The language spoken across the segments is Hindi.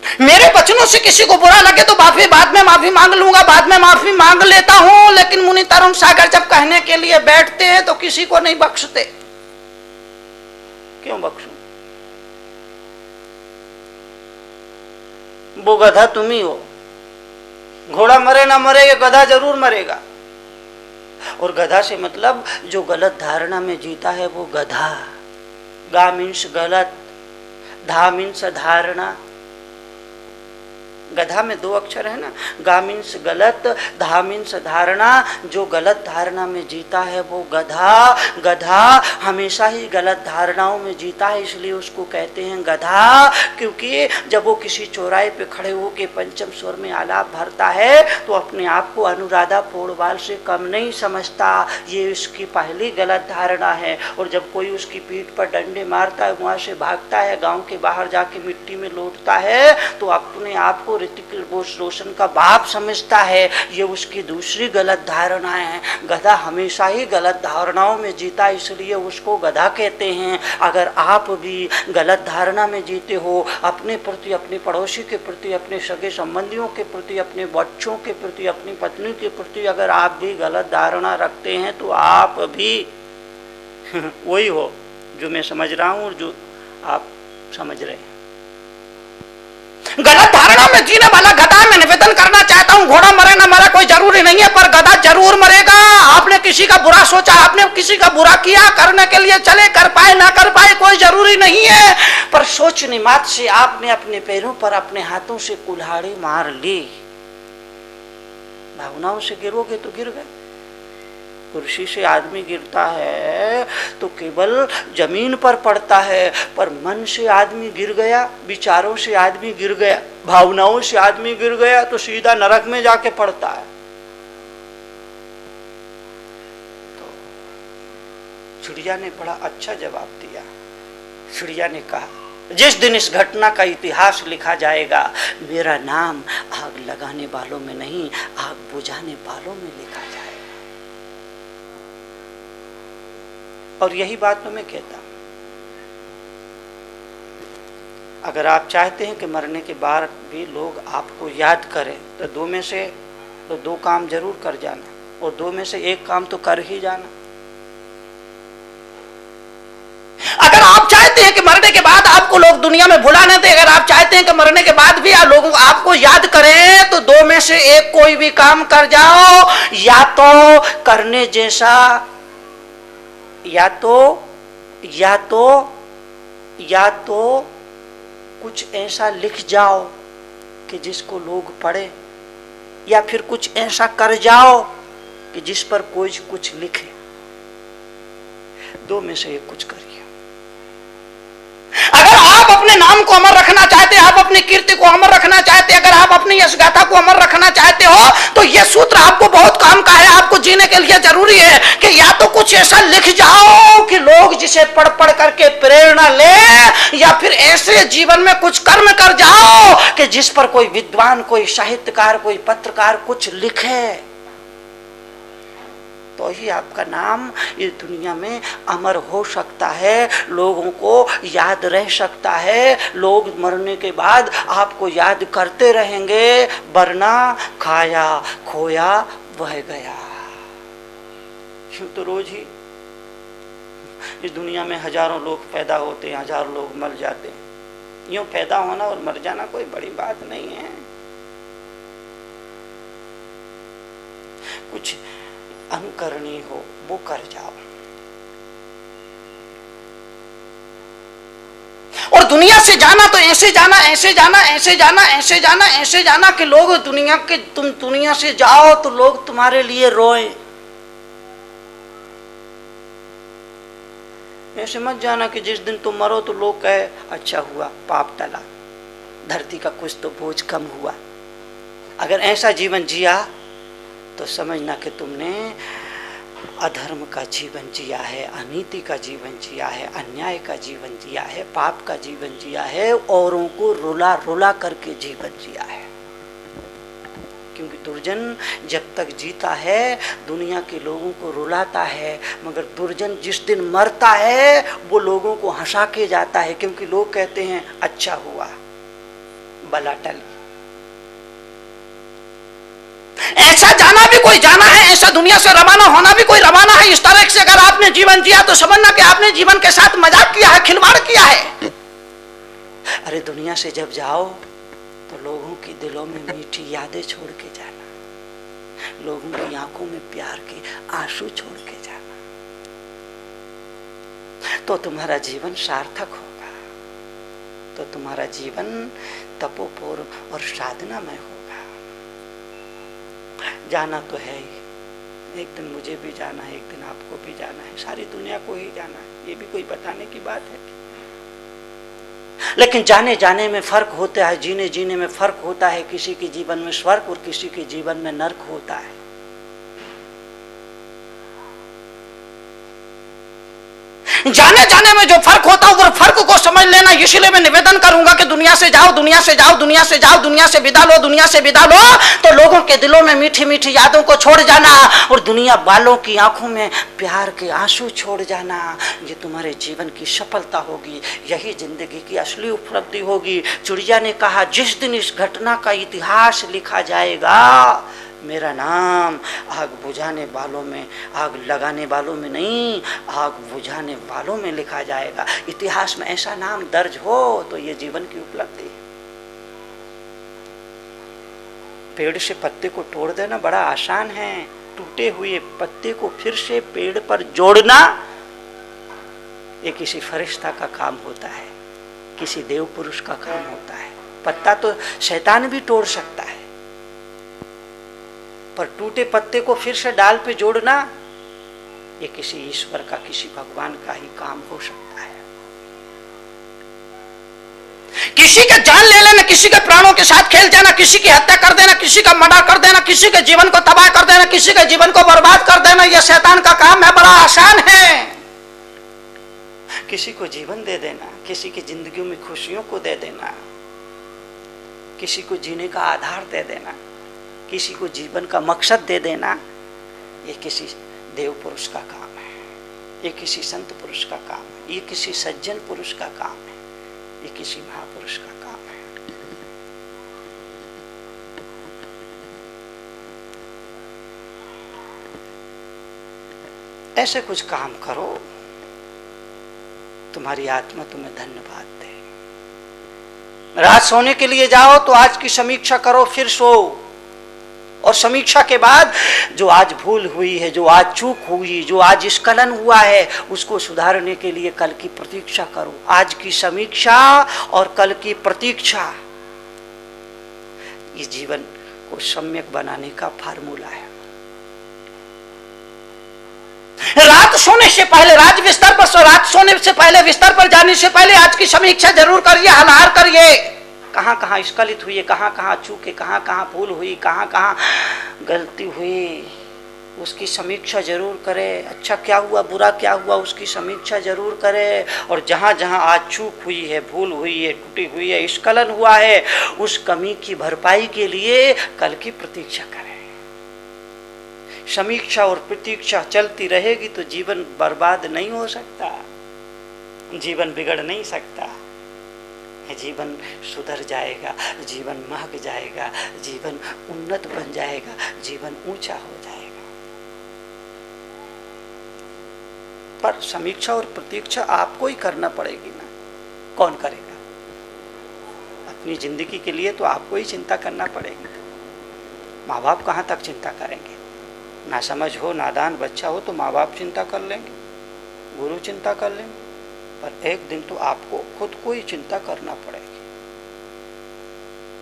मेरे वचनों से किसी को बुरा लगे तो बाद में माफी मांग लूंगा, बाद में माफी मांग लेता हूं, लेकिन मुनि तरुण सागर जब कहने के लिए बैठते हैं तो किसी को नहीं बख्शते। क्यों बख्शूं? वो गधा तुम ही हो। घोड़ा मरे ना मरे, ये गधा जरूर मरेगा। और गधा से मतलब जो गलत धारणा में जीता है वो गधा। गा मीन्स गलत, धा मीन्स धारणा। गधा में दो अक्षर है ना, गा मीन्स गलत, धा मीन्स धारणा। जो गलत धारणा में जीता है वो गधा। गधा हमेशा ही गलत धारणाओं में जीता है, इसलिए उसको कहते हैं गधा। क्योंकि जब वो किसी चौराहे पे खड़े होकर पंचम स्वर में आलाप भरता है तो अपने आप को अनुराधा पोड़वाल से कम नहीं समझता। ये उसकी पहली गलत धारणा है। और जब कोई उसकी पीठ पर डंडे मारता है, वहाँ से भागता है, गाँव के बाहर जाके मिट्टी में लौटता है, तो अपने आप को ऋतिक रोशन का बाप समझता है। ये उसकी दूसरी गलत धारणा है। गधा हमेशा ही गलत धारणाओं में जीता, इसलिए उसको गधा कहते हैं। अगर आप भी गलत धारणा में जीते हो, अपने प्रति, अपने पड़ोसी के प्रति, अपने सगे संबंधियों के प्रति, अपने बच्चों के प्रति, अपनी पत्नी के प्रति अगर आप भी गलत धारणा रखते हैं तो आप भी वही हो जो मैं समझ रहा हूं और जो आप समझ रहे हैं। गलत धारणा में जीने वाला गधा मैं निवेदन करना चाहता हूं, घोड़ा मरे ना मरे कोई जरूरी नहीं है, पर गधा जरूर मरेगा। आपने किसी का बुरा सोचा, आपने किसी का बुरा किया, करने के लिए चले, कर पाए ना कर पाए कोई जरूरी नहीं है, पर सोचने मात्र से आपने अपने पैरों पर अपने हाथों से कुल्हाड़ी मार ली। भावनाओं से गिरोगे तो गिर गए। कुर्सी से आदमी गिरता है तो केवल जमीन पर पड़ता है, पर मन से आदमी गिर गया, विचारों से आदमी गिर गया, भावनाओं से आदमी गिर गया तो सीधा नरक में जाके पड़ता है। तो चिड़िया ने बड़ा अच्छा जवाब दिया। चिड़िया ने कहा, जिस दिन इस घटना का इतिहास लिखा जाएगा, मेरा नाम आग लगाने वालों में नहीं, आग बुझाने वालों में लिखा जाएगा। और यही बात तो मैं कहता हूं, अगर आप चाहते हैं कि मरने के बाद भी लोग आपको याद करें तो दो काम जरूर कर जाना, और दो में से एक काम तो कर ही जाना। अगर आप चाहते हैं कि मरने के बाद आपको लोग दुनिया में भुला न दें, अगर आप चाहते हैं कि मरने के बाद भी लोग आपको याद करें, तो दो में से एक कोई भी काम कर जाओ। या तो करने जैसा, या तो कुछ ऐसा लिख जाओ कि जिसको लोग पढ़े, या फिर कुछ ऐसा कर जाओ कि जिस पर कोई कुछ लिखे। दो में से एक कुछ करिए। अगर आप अपने नाम को अमर रखना चाहते हैं, आप अपनी कीर्ति को अमर रखना चाहते हैं, अगर आप अपनी यश गाथा को अमर रखना चाहते हो, तो यह सूत्र आपको बहुत काम का है। आपको जीने के लिए जरूरी है कि या तो कुछ ऐसा लिख जाओ कि लोग जिसे पढ़ पढ़ करके प्रेरणा ले, या फिर ऐसे जीवन में कुछ कर्म कर जाओ कि जिस पर कोई विद्वान, कोई साहित्यकार, कोई पत्रकार कुछ लिखे, तो ही आपका नाम इस दुनिया में अमर हो सकता है, लोगों को याद रह सकता है। लोग मरने के बाद आपको याद करते रहेंगे, वरना खाया खोया बह गया। यूं तो रोज ही इस दुनिया में हजारों लोग पैदा होते हैं, हजारों लोग मर जाते हैं। यूं पैदा होना और मर जाना कोई बड़ी बात नहीं है। कुछ अनुकरणीय हो वो कर जाओ। और दुनिया से जाना तो ऐसे जाना, ऐसे जाना, ऐसे जाना, ऐसे जाना, ऐसे जाना कि लोग तुम दुनिया से जाओ तो लोग तुम्हारे लिए रोएं। ऐसे मत जाना कि जिस दिन तुम मरो तो लोग कहे अच्छा हुआ, पाप टला, धरती का कुछ तो बोझ कम हुआ। अगर ऐसा जीवन जिया तो समझना कि तुमने अधर्म का जीवन जिया है, अनीति का जीवन जिया है, अन्याय का जीवन जिया है, पाप का जीवन जिया है, औरों को रुला रुला करके जीवन जिया है। क्योंकि दुर्जन जब तक जीता है दुनिया के लोगों को रुलाता है, मगर दुर्जन जिस दिन मरता है वो लोगों को हंसा के जाता है, क्योंकि लोग कहते हैं अच्छा हुआ, बला टली। ऐसा जाना भी कोई जाना है, ऐसा दुनिया से रवाना होना भी कोई रवाना है। इस तरह से अगर आपने जीवन जिया तो समझना कि आपने जीवन के साथ मजाक किया है, खिलवाड़ किया है। अरे दुनिया से जब जाओ तो लोगों के दिलों में मीठी यादें छोड़ के जाना, लोगों की आंखों में प्यार के आंसू छोड़ के जाना, तो तुम्हारा जीवन सार्थक होगा, तो तुम्हारा जीवन तपोपूर्ण और साधनामय होगा। जाना तो है ही, एक दिन मुझे भी जाना है, एक दिन आपको भी जाना है, सारी दुनिया को ही जाना है, ये भी कोई बताने की बात है। लेकिन जाने जाने में फर्क होता है, जीने जीने में फर्क होता है। किसी के जीवन में स्वर्ग और किसी के जीवन में नरक होता है। जाने जाने में जो फर्क होता है वो फर्क को समझ लेना। इसलिए मैं निवेदन करूंगा कि दुनिया से जाओ, दुनिया से जाओ, दुनिया से जाओ, दुनिया से विदा लो, दुनिया से विदा लो तो लोगों के दिलों में मीठी मीठी यादों को छोड़ जाना और दुनिया वालों की आंखों में प्यार के आंसू छोड़ जाना। ये तुम्हारे जीवन की सफलता होगी, यही जिंदगी की असली उपलब्धि होगी। चिड़िया ने कहा, जिस दिन इस घटना का इतिहास लिखा जाएगा मेरा नाम आग बुझाने वालों में, आग लगाने वालों में नहीं, आग बुझाने वालों में लिखा जाएगा। इतिहास में ऐसा नाम दर्ज हो तो ये जीवन की उपलब्धि है। पेड़ से पत्ते को तोड़ देना बड़ा आसान है, टूटे हुए पत्ते को फिर से पेड़ पर जोड़ना ये किसी फरिश्ता का काम होता है, किसी देव पुरुष का काम होता है। पत्ता तो शैतान भी तोड़ सकता है, पर टूटे पत्ते को फिर से डाल पे जोड़ना ये किसी ईश्वर का, किसी भगवान का ही काम हो सकता है। किसी का जान ले लेना, किसी के प्राणों के साथ खेल जाना, किसी की हत्या कर देना, किसी का मर्डर कर देना, किसी के जीवन को तबाह कर देना, किसी के जीवन को बर्बाद कर देना, यह शैतान का काम है, बड़ा आसान है। किसी को जीवन दे देना, किसी की जिंदगी में खुशियों को दे देना, किसी को जीने का आधार दे देना, किसी को जीवन का मकसद दे देना, ये किसी देव पुरुष का काम है, ये किसी संत पुरुष का काम है, ये किसी सज्जन पुरुष का काम है, ये किसी महापुरुष का काम है। ऐसे कुछ काम करो, तुम्हारी आत्मा तुम्हें धन्यवाद दे। रात सोने के लिए जाओ तो आज की समीक्षा करो, फिर सो, और समीक्षा के बाद जो आज भूल हुई है, जो आज चूक हुई, जो आज स्खलन हुआ है, उसको सुधारने के लिए कल की प्रतीक्षा करो। आज की समीक्षा और कल की प्रतीक्षा इस जीवन को सम्यक बनाने का फार्मूला है। रात सोने से पहले, रात बिस्तर पर सो, रात सोने से पहले, बिस्तर पर जाने से पहले आज की समीक्षा जरूर करिए, हलार करिए। कहाँ कहाँ स्खलित हुई, कहाँ कहाँ चूके, कहाँ कहाँ भूल हुई, कहाँ कहाँ गलती हुई, उसकी समीक्षा जरूर करें। अच्छा क्या हुआ, बुरा क्या हुआ, उसकी समीक्षा जरूर करें। और जहाँ जहाँ आज चूक हुई है, भूल हुई है, टूटी हुई है, स्खलन हुआ है, उस कमी की भरपाई के लिए कल की प्रतीक्षा करें। समीक्षा और प्रतीक्षा चलती रहेगी तो जीवन बर्बाद नहीं हो सकता, जीवन बिगड़ नहीं सकता, जीवन सुधर जाएगा, जीवन महक जाएगा, जीवन उन्नत बन जाएगा, जीवन ऊंचा हो जाएगा। पर समीक्षा और प्रतीक्षा आपको ही करना पड़ेगी ना, कौन करेगा? अपनी जिंदगी के लिए तो आपको ही चिंता करना पड़ेगी। माँ बाप कहाँ तक चिंता करेंगे? ना समझ हो, नादान बच्चा हो तो माँ बाप चिंता कर लेंगे, गुरु चिंता कर लेंगे, पर एक दिन तो आपको खुद को ही चिंता करना पड़ेगी।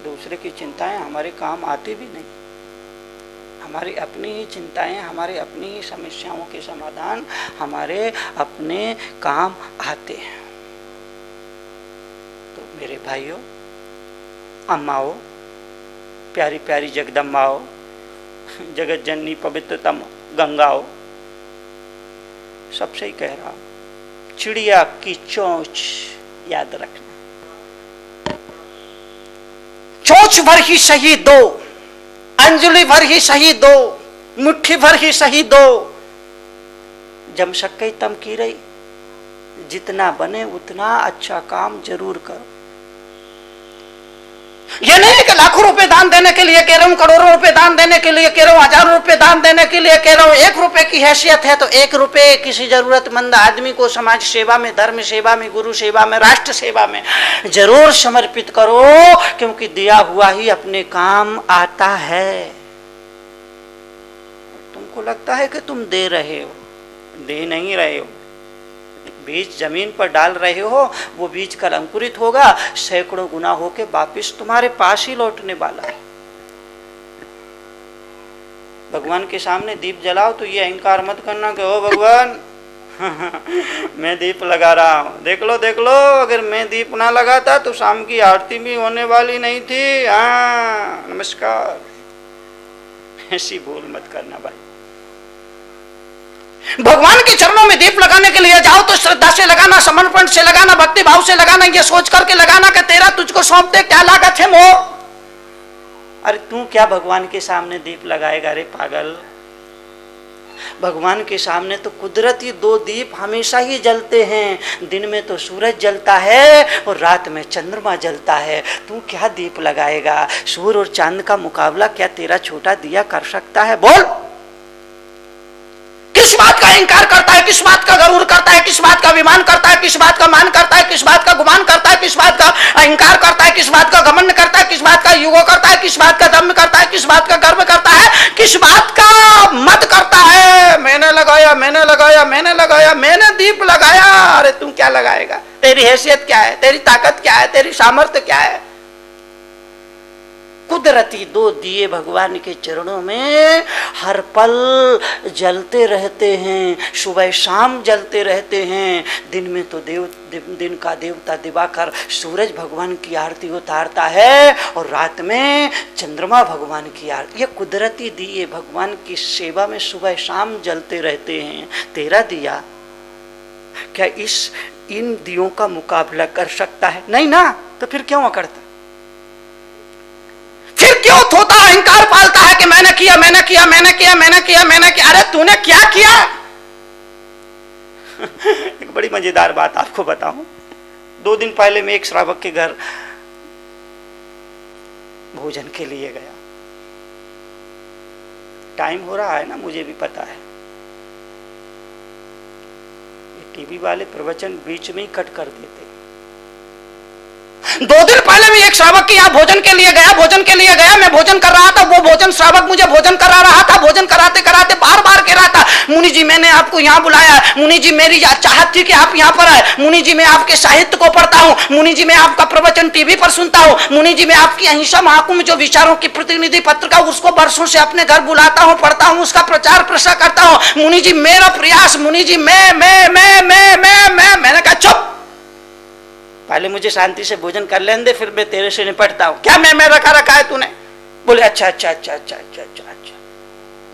दूसरे की चिंताएं हमारे काम आती भी नहीं, हमारी अपनी ही चिंताएं, हमारे अपनी ही समस्याओं के समाधान हमारे अपने काम आते हैं। तो मेरे भाइयों, अम्माओं, प्यारी प्यारी जगदम्बाओं, जगत जननी पवित्रतम गंगाओं, सबसे ही कह रहा हूं, चिड़िया की चोंच याद रखना। चोंच भर ही सही दो, अंजलि भर ही सही दो, मुट्ठी भर ही सही दो। जम शक्कई तम की रही, जितना बने उतना अच्छा काम जरूर करो। ये नहीं है कि लाखों रुपए दान देने के लिए कह रहा हूं, करोड़ों रुपए दान देने के लिए कह रहा हूं, हजारों रुपए दान देने के लिए कह रहा हूं। 1 रुपए की हैसियत है तो 1 रुपए किसी जरूरतमंद आदमी को समाज सेवा में, धर्म सेवा में, गुरु सेवा में, राष्ट्र सेवा में जरूर समर्पित करो, क्योंकि दिया हुआ ही अपने काम आता है। तुमको लगता है कि तुम दे रहे हो, दे नहीं रहे हो। बीज जमीन पर डाल रहे हो, वो बीज कल अंकुरित होगा, सैकड़ों गुना होके वापिस तुम्हारे पास ही लौटने वाला है। भगवान के सामने दीप जलाओ तो ये अहंकार मत करना कि ओ भगवान मैं दीप लगा रहा हूं, देख लो, अगर मैं दीप ना लगाता तो शाम की आरती भी होने वाली नहीं थी। हाँ नमस्कार, ऐसी भूल मत करना भाई। भगवान के चरणों में दीप लगाने के लिए जाओ तो श्रद्धा से लगाना, समर्पण से लगाना, भक्ति भाव से लगाना, ये सोच करके लगाना कि तेरा तुझको सौंप दे, क्या लागत है मोह। अरे तू क्या भगवान के सामने दीप लगाएगा रे पागल। भगवान के सामने तो कुदरती 2 दीप हमेशा ही जलते हैं। दिन में तो सूरज जलता है और रात में चंद्रमा जलता है। तू क्या दीप लगाएगा। सूर्य और चांद का मुकाबला क्या तेरा छोटा दिया कर सकता है। बोल, किस बात का अहंकार करता है, किस बात का गरूर करता है, किस बात का अभिमान करता है, किस बात का मान करता है, किस बात का गुमान करता है, किस बात का अहंकार करता है, किस बात का घमंड करता है, किस बात का युगो करता है, किस बात का दम्भ करता है, किस बात का गर्व करता है, किस बात का मत करता है। मैंने लगाया, मैंने लगाया, मैंने लगाया, मैंने दीप लगाया। अरे तू क्या लगाएगा। तेरी हैसियत क्या है, तेरी ताकत क्या है, तेरी सामर्थ्य क्या है। कुदरती 2 दिए भगवान के चरणों में हर पल जलते रहते हैं, सुबह शाम जलते रहते हैं। दिन में तो दिन का देवता दिवाकर सूरज भगवान की आरती उतारता है और रात में चंद्रमा भगवान की आरती। ये कुदरती दिए भगवान की सेवा में सुबह शाम जलते रहते हैं। तेरा दिया क्या इन दियों का मुकाबला कर सकता है? नहीं ना, तो फिर क्यों करता, फिर क्यों थोता अहंकार पालता है कि मैंने किया, मैंने किया, मैंने किया, मैंने किया, मैंने किया। अरे तूने क्या किया। एक बड़ी मजेदार बात आपको बताऊं। 2 दिन पहले मैं एक श्रावक के घर भोजन के लिए गया। टाइम हो रहा है ना, मुझे भी पता है। ये टीवी वाले प्रवचन बीच में ही कट कर देते। 2 दिन पहले मैं एक श्रावक के यहाँ भोजन के लिए गया, मैं भोजन कर रहा था। वो भोजन श्रावक मुझे भोजन करा रहा था। भोजन कराते कराते बार बार कह रहा था, मुनि जी मैंने आपको यहाँ बुलाया, मुनि जी मेरी चाहत थी कि आप यहाँ पर आए, मुनि जी मैं आपके साहित्य को पढ़ता हूँ, मुनि जी मैं आपका प्रवचन टीवी पर सुनता हूँ, मुनि जी मैं आपकी अहिंसा महाकुंभ जो विचारों की प्रतिनिधि पत्रिका उसको वर्षों से अपने घर बुलाता हूँ, पढ़ता हूँ, उसका प्रचार प्रसार करता हूँ। मुनि जी मेरा प्रयास, मुनि जी मैंने कहा चुप, पहले मुझे शांति से भोजन कर लेने दे, फिर मैं तेरे से निपटता हूं। क्या मैं रखा है तूने। बोले अच्छा।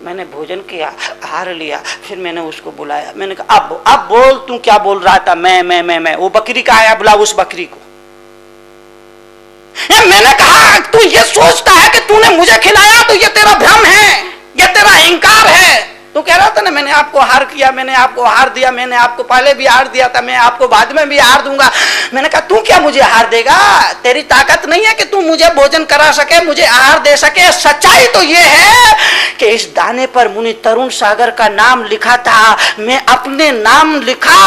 मैंने भोजन किया, आहार लिया, फिर मैंने उसको बुलाया। मैंने कहा अब बोल, तू क्या बोल रहा था। मैं वो बकरी का आया, बुला उस बकरी को। मैंने कहा तू ये सोचता है कि तूने मुझे खिलाया तो ये तेरा भ्रम है, ये तेरा अहंकार है। तो कह रहा था ना मैंने आपको आहार किया, मैंने आपको आहार दिया, मैंने आपको पहले भी आहार दिया था, मैं आपको बाद में भी आहार दूंगा। मैंने कहा तू क्या मुझे आहार देगा। तेरी ताकत नहीं है कि तू मुझे भोजन करा सके, मुझे आहार दे सके। सच्चाई तो ये है कि इस दाने पर मुनि तरुण सागर का नाम लिखा था, मैं अपने नाम लिखा,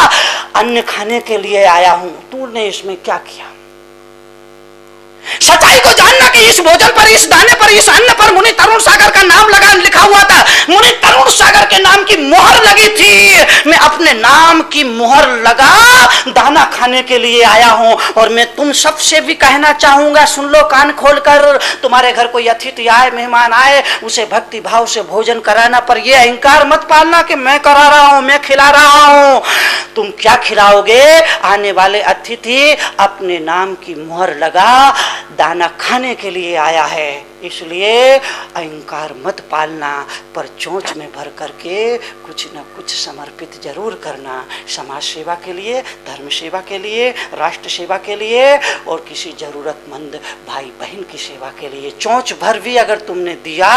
अन्न खाने के लिए आया हूं। तूने इसमें क्या किया। सच्चाई को जानना कि इस भोजन पर, इस दाने पर, इस अन्न पर मुनि तरुण सागर का नाम लिखा हुआ था। मुनि तरुण सागर के नाम की मोहर लगी थी। मैं अपने नाम की मोहर लगा दाना खाने के लिए आया हूं। और मैं तुम सबसे भी कहना चाहूंगा, सुन लो कान खोलकर। तुम्हारे घर कोई अतिथि आए, मेहमान आए, उसे भक्ति भाव से भोजन कराना, पर यह अहंकार मत पालना कि मैं करा रहा हूं, मैं खिला रहा हूं। तुम क्या खिलाओगे। आने वाले अतिथि अपने नाम की मोहर लगा दाना खाने के लिए आया है, इसलिए अहंकार मत पालना, पर चोंच में भर करके कुछ न कुछ समर्पित जरूर करना। समाज सेवा के लिए, धर्म सेवा के लिए, राष्ट्र सेवा के लिए और किसी जरूरतमंद भाई बहन की सेवा के लिए। चोंच भर भी अगर तुमने दिया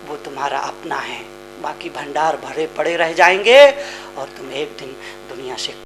वो तुम्हारा अपना है, बाकी भंडार भरे पड़े रह जाएंगे और तुम एक दिन दुनिया से